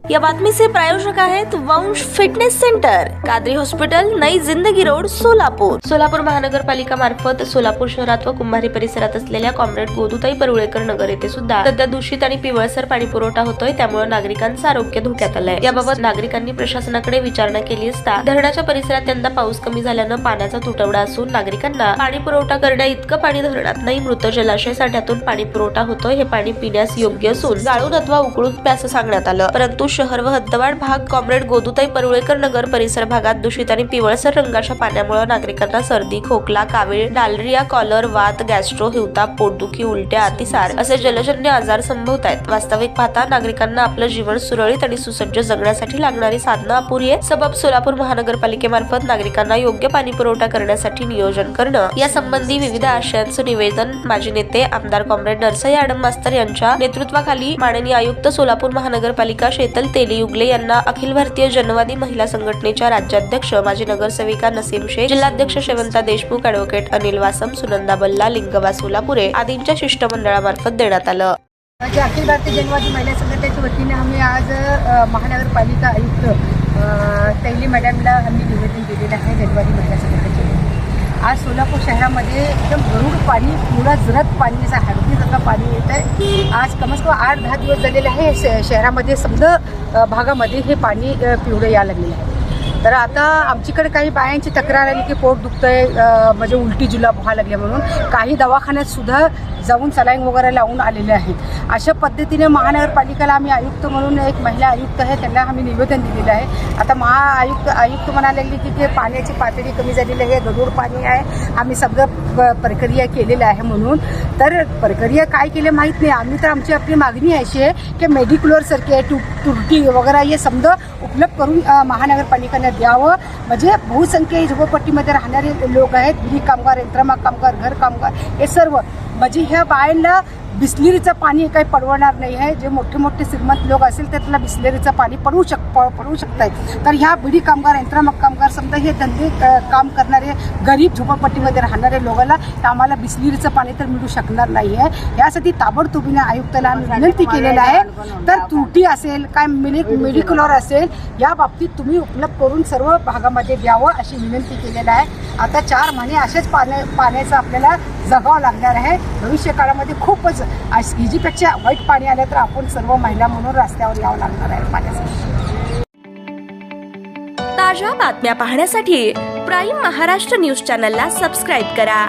या बातमीचे प्रायोजक आहेत वंश फिटनेस सेंटर, कादरी हॉस्पिटल, नई जिंदगी रोड, सोलापूर। सोलापूर महानगरपालिका मार्फत सोलापूर शहरात व कुंभारी परिसरात असलेल्या कॉम्रेड गोदूताई परुळेकर नगर येथे सुद्धा सध्या दूषित आणि पिवळसर पाणी पुरवठा होतोय, त्यामुळे नागरिकांचं आरोग्य धोक्यात आलंय। याबाबत नागरिकांनी प्रशासनाकडे विचारणा केली असता धरणाच्या परिसरात यंदा पाऊस कमी झाल्यानं पाण्याचा तुटवडा असून नागरिकांना पाणी पुरवठा करण्या इतकं पाणी धरणात नाही, मृत जलाशय साठ्यातून पाणी पुरवठा होतोय। हे पाणी पिण्यास योग्य असून गाळून अथवा उकळून प्यास सांगण्यात आलं, परंतु शहर व हद्दवाढ भाग कॉम्रेड गोदूताई परुळेकर नगर परिसर भागात दूषित आणि पिवळसर रंगाच्या पाण्यामुळे नागरिकांना सर्दी, खोकला, कावीळ, डायरिया, कॉलर, वात, गॅस्ट्रो, हिवताप, पोटदुखी, उलट्या, अतिसार असे जलजन्य आजार संभवत आहेत। वास्तविक पाहता नागरिकांना आपलं जीवन सुरळीत आणि सुसज्ज जगण्यासाठी लागणारी साधनं अपुरी आहे। सबब सोलापूर महानगरपालिकेमार्फत नागरिकांना योग्य पाणी पुरवठा करण्यासाठी नियोजन करणं, यासंबंधी विविध आशयांचं निवेदन माजी नेते आमदार कॉम्रेड नरसई आडम मास्तर यांच्या नेतृत्वाखाली माननीय आयुक्त सोलापूर महानगरपालिका शीतल तेलीयुगले यांना अखिल भारतीय जनवादी महिला संघटनेच्या राज्याध्यक्ष माजी नगरसेविका नसीम शेख, जिल्हाध्यक्ष शेवंता देशमुख, ॲडव्होकेट अनिल वासम, सुनंदा बल्ला, लिंगवा सोलापुरे आदींच्या शिष्टमंडळामार्फत देण्यात आलं। अखिल भारतीय जनवादी महिला संघटनेच्या वतीने आम्ही आज महानगरपालिका आयुक्त तैली मॅडमला आम्ही निवेदन दिलेलं आहे। जनवादी महिला संघटनेच्या आज सोलापूर शहरामध्ये एकदम गरुड पाणी, पुरा जरद पाणी, असं हळदीसारखं पाणी येत आहे। आज कमीत कमी 8-10 दिवस झालेले आहे शहरामध्ये समजा भागामध्ये हे पाणी पिवळं यायला लागलेलं आहे। तर आता आमच्याकडे काही बायांची तक्रार आली की पोट दुखतंय, म्हणजे उलटी जुलाब व्हायला लागले म्हणून काही दवाखान्यात सुद्धा जाऊन सलाईन वगैरे लावून आलेले आहेत। अशा पद्धतीने महानगरपालिकेला आम्ही आयुक्त म्हणून एक महिला आयुक्त आहे त्यांना आम्ही निवेदन दिलेलं आहे। आता आयुक्त म्हणायला लागले की ते पाण्याची पातळी कमी झालेली आहे, गढूळ पाणी आहे, आम्ही सगळं प्रक्रिया केलेलं आहे म्हणून। तर प्रक्रिया काय केलं माहीत नाही, आम्ही तर आमची आपली मागणी अशी आहे की मेडिक्लोरसारखे तुरटी वगैरे हे समजा उपलब्ध करून महानगरपालिकेने द्यावं, म्हणजे बहुसंख्य झोपडपट्टीमध्ये राहणारे लोक आहेत, गृह कामगार, यंत्रमाग कामगार, घर कामगार, हे सर्व म्हणजे ह्या बायांना बिस्लेरीचं पाणी काही पडवणार नाही आहे। जे मोठे मोठे श्रीमंत लोक असेल तर त्याला बिस्लेरीचं पाणी पडवू शकतात। तर ह्या बिडी कामगार, यंत्रमाग कामगार समजा हे धंदे काम करणारे गरीब झोपडपट्टीमध्ये राहणारे लोकांना आम्हाला बिस्लेरीचं पाणी तर मिळू शकणार नाही आहे। यासाठी ताबडतोबीने आयुक्ताला विनंती केलेलं आहे। तर त्रुटी असेल काय मेडिक्लोर असेल या बाबतीत तुम्ही उपलब्ध करून सर्व भागामध्ये द्यावं अशी विनंती केलेलं आहे। आता 4 महिने असेच पाण्याचं आपल्याला जगावं लागणार आहे। भविष्य काळामध्ये खूपच हिजीपेक्षा वाईट पाणी आलं तर आपण सर्व महिला म्हणून रस्त्यावर यावं लागणार आहे पाण्यासाठी। ताज्या बातम्या पाहण्यासाठी प्राईम महाराष्ट्र न्यूज चॅनलला सबस्क्राईब करा।